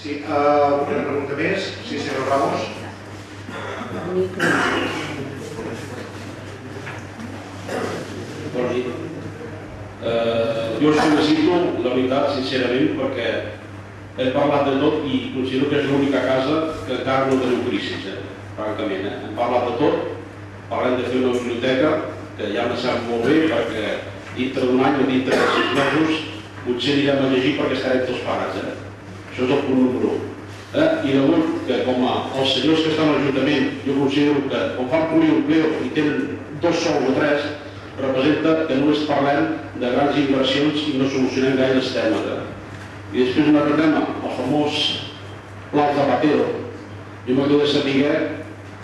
Sí, una pregunta més. Sí, senyor Ramos. Bon dia. Jo us felicito, la veritat, sincerament, perquè hem parlat de tot i considero que és l'única casa que encara no teniu crisi, francament. Hem parlat de tot, parlem de fer una biblioteca, que ja me sap molt bé, perquè dintre d'un any o dintre de 6 mesos potser anirem a llegir perquè estarem tots pagats. Això és el punt número 1. I llavors, que com els senyors que estan a l'Ajuntament, jo considero que quan fan poliempleo i tenen 2 sols o 3, representa que només parlem de grans inversions i no solucionem gaires temes. I després un altre tema, el famós Pla Zapatero. Jo m'agradaria saber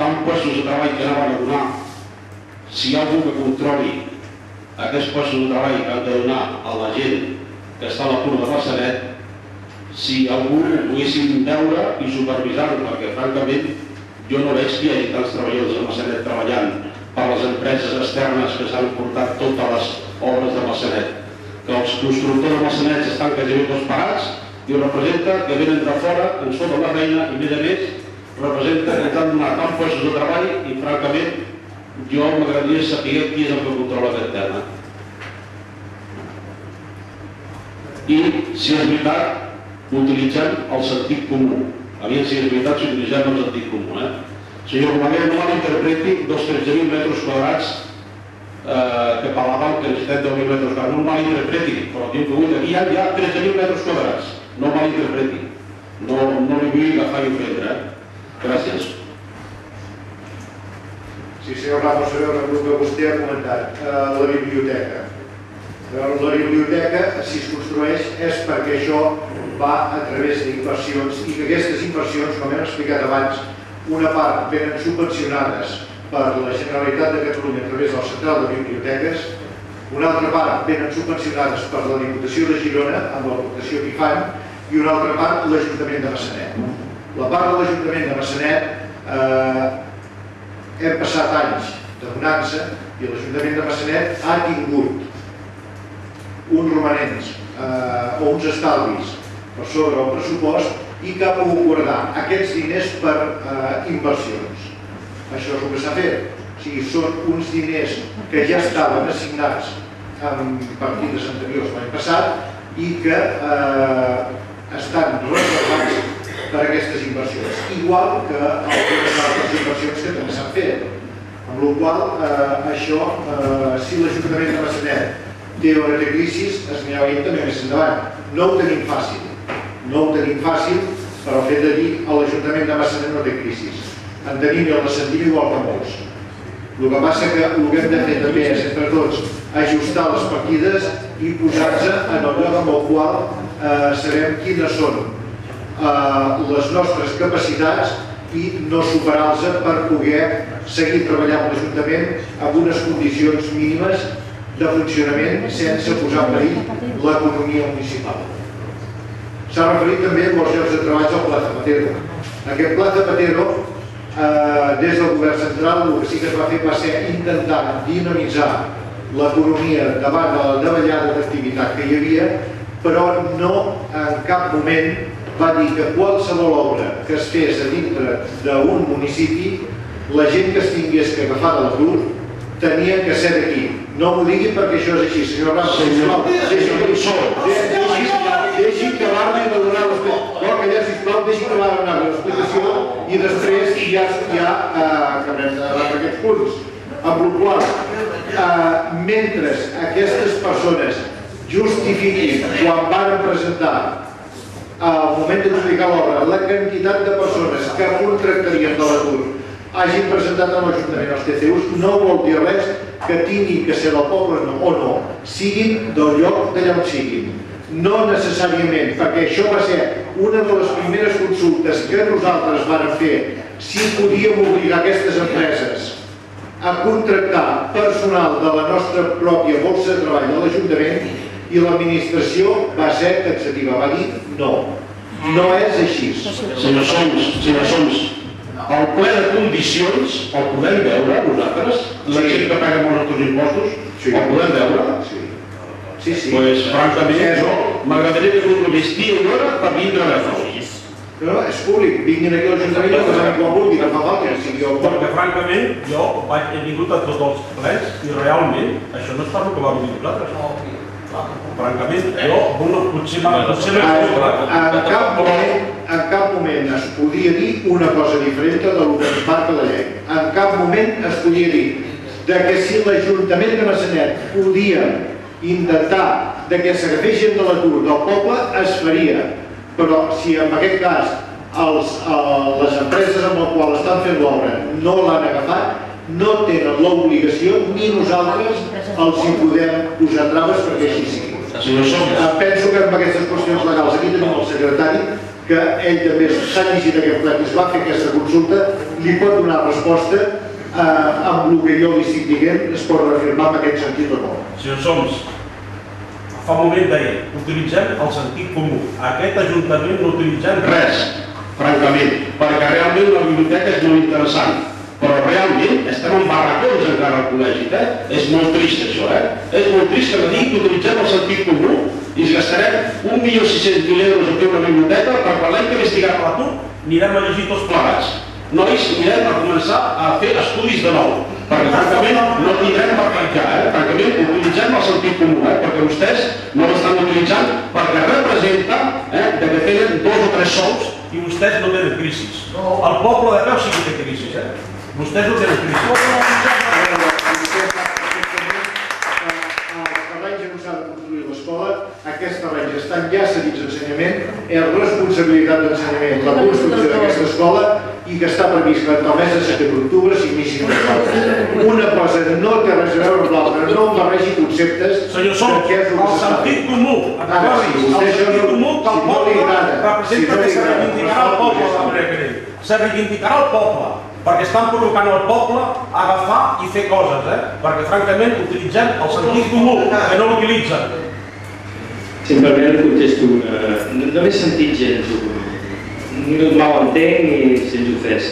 tant puestos de treball que anaven a donar, si hi ha algú que controli aquests puestos de treball que han de donar a la gent que està a la cura de Massanet, si algú ho poguéssim veure i supervisar-ho, perquè francament jo no veig que hi hagi tants treballadors de Massanet treballant per les empreses externes que s'han portat totes les obres de Massanet, que els constructors de Massanet estan gairebé tots parats i ho representa que venen de fora, ens foten la feina i a més representa que ens han donat tant puestos de treball i francament jo m'agradaria saber qui és el que controla aquest tema. I si és veritat, utilitzem el sentit comú. Aviam si és veritat si utilitzem el sentit comú. Senyor Romaguer, no malinterpreti dels 13.000 metres quadrats que parlaven que necessitem 10.000 metres quadrats. No malinterpreti, però diu que avui aquí hi ha 13.000 metres quadrats. No malinterpreti. No li vull agafar i ofendre. Gràcies. Sí, senyor Ramos, el que vostè ha comentat, la biblioteca. La biblioteca, si es construeix, és perquè això va a través d'inversions i que aquestes inversions, com hem explicat abans, una part venen subvencionades per la Generalitat de Catalunya a través del Central de Biblioteques, una altra part venen subvencionades per la Diputació de Girona amb l'aportació que hi fan i una altra part l'Ajuntament de Massanet. La part de l'Ajuntament de Massanet hem passat anys de bonança i l'Ajuntament de Massanet ha tingut uns romanents o uns estalvis per sobre el pressupost i que ha pogut guardar aquests diners per inversions. Això és el que s'ha fet. O sigui, són uns diners que ja estaven assignats en partides anteriors l'any passat i que estan reservats per aquestes inversions. Igual que algunes altres inversions que també s'han fet. Amb la qual cosa, això, si l'Ajuntament de Massanet té una de crisi, es mirarà també més endavant. No ho tenim fàcil. No ho tenim fàcil per el fet de dir que l'Ajuntament de Massanet no té crisi. En tenim i el sentim igual que molts. El que passa que el que hem de fer també és, entre tots, ajustar les partides i posar-se en el lloc amb el qual sabem quines són les nostres capacitats i no superar-les per poder seguir treballant amb l'Ajuntament amb unes condicions mínimes de funcionament sense posar en perill l'economia municipal. S'ha referit també a molts llocs de treball al Pla Zapatero. Aquest Pla Zapatero, des del govern central, el que sí que es va fer va ser intentar dinamitzar l'economia davant de la davallada d'activitat que hi havia, però no en cap moment va dir que qualsevol obra que es fes a dintre d'un municipi, la gent que es tingués que agafar de l'atur tenia que ser d'aquí. No m'ho digui perquè això és així, senyor Ramos. Deixi acabar-me de donar l'explicació i després ja acabem de debatre aquests punts. Amb la qual cosa, mentre aquestes persones justifiquin quan van presentar al moment d'explicar l'obra la quantitat de persones que contractarien de l'atur hagin presentat a l'Ajuntament els TCUs, no vol dir res que tinguin que ser del poble o no, siguin del lloc d'allà on siguin. No necessàriament, perquè això va ser una de les primeres consultes que nosaltres vam fer si podíem obligar aquestes empreses a contractar personal de la nostra pròpia borsa de treball de l'Ajuntament i l'administració va ser taxativa, va dir no. No és així. Senyor Soms, el ple de condicions el podem veure nosaltres? La gent que paga molts altres impostos, el podem veure? Sí. Doncs, francament, m'agradaria que només dia i hora per vindre a veure-los. No, és públic. Vinguin aquí a l'Ajuntament i posem quan vulgui, no fa falta. Perquè, francament, jo he vingut a tots els plens i realment això no és per el que vam dir nosaltres. Francament, jo potser en cap moment es podia dir una cosa diferent del que ens marca la llei. En cap moment es podia dir que si l'Ajuntament de Massanet podia intentar que s'agafés gent de l'atur del poble, es faria. Però si en aquest cas les empreses amb les quals estan fent l'obra no l'han agafat, no tenen l'obligació ni nosaltres els hi podem posar traves perquè així sigui. Penso que amb aquestes qüestions legals, aquí tenim el secretari, que ell també s'ha llegit aquest ple i es va fer aquesta consulta, li pot donar resposta amb el que jo li estic dient, es pot reafirmar en aquest sentit o no. Senyor Soms, fa un moment deia, utilitzem el sentit comú. Aquest Ajuntament no utilitzem res, francament, perquè realment la biblioteca és molt interessant. Però realment estem en barracons encara al col·legi, És molt trist això, És molt trist que me digui que utilitzem el sentit comú i ens gastarem 1.600.000 euros a fer una biblioteca perquè l'any que ve estiguem a l'atur anirem a llegir tots plegats. Nois, anirem a començar a fer estudis de nou, perquè francament no tindrem per tancar, francament utilitzem el sentit comú, perquè vostès no l'estan utilitzant perquè representa que tenen 2 o 3 sous i vostès no tenen crisis. El poble de Peu sí que té crisis, Vostès no tenen crisis. Els terrenys on s'ha de construir l'escola, aquests terrenys estan ja cedits a ensenyament, és responsabilitat d'ensenyament la construcció d'aquesta escola i que està previst que entre el mes de setembre i octubre s'inici una escola. Una cosa no té res a veure amb l'altra, no em barregi conceptes. Senyor Soms, el sentit comú, el sentit comú que el poble representa que se reivindicarà el poble de la manera que diu. Se reivindicarà el poble, perquè estan provocant el poble a agafar i fer coses, perquè francament utilitzem el sentit comú, que no l'utilitzen. Simplement li contesto no m'he sentit gens, no mal entenc i sens ofès.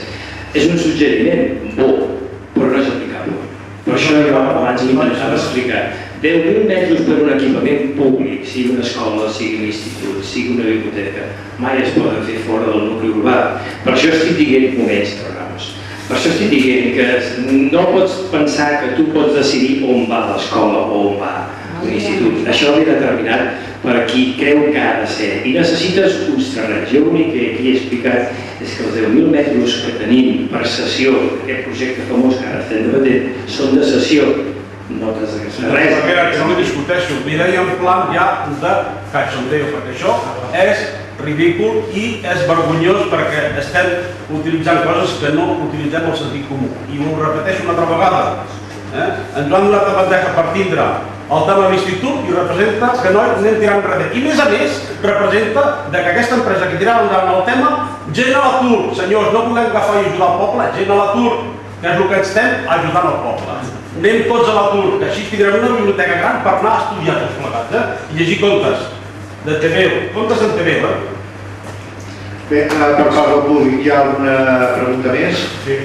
És un suggeriment bo, però no és aplicable. Per això jo abans m'intentava explicar. 10.000 metres per un equipament públic, sigui una escola, sigui un institut, sigui una biblioteca, mai es poden fer fora del nucli urbà. Per això estic dient moments, Ramos. Per això estic dient que no pots pensar que tu pots decidir on va l'escola o on va un institut. Això ve determinat per qui creu que ha de ser. I necessites uns terrenys. Jo l'únic que aquí he explicat és que els 10.000 metres que tenim per cessió d'aquest projecte famós que ara estem debatent són de cessió. No t'has de gastar res. Que no li discuteixo. M'hi deia en plan ja de cachondeo, perquè això és ridícul i és vergonyós perquè estem utilitzant coses que no utilitzem el sentit comú. I ho repeteixo una altra vegada. Ens han donat la bandeja per tindre el tema de l'institut i representa que no anem tirant enrere. I a més representa que aquesta empresa que tirava endavant el tema, gent a l'atur. Senyors, no volem agafar i ajudar el poble, gent a l'atur, que és el que estem ajudant el poble. Anem tots a l'atur, que així tindrem una biblioteca gran per anar a estudiar tots plegats i llegir contes de TVO, contes en TVO. Bé, per part del públic hi ha alguna pregunta més? Sí.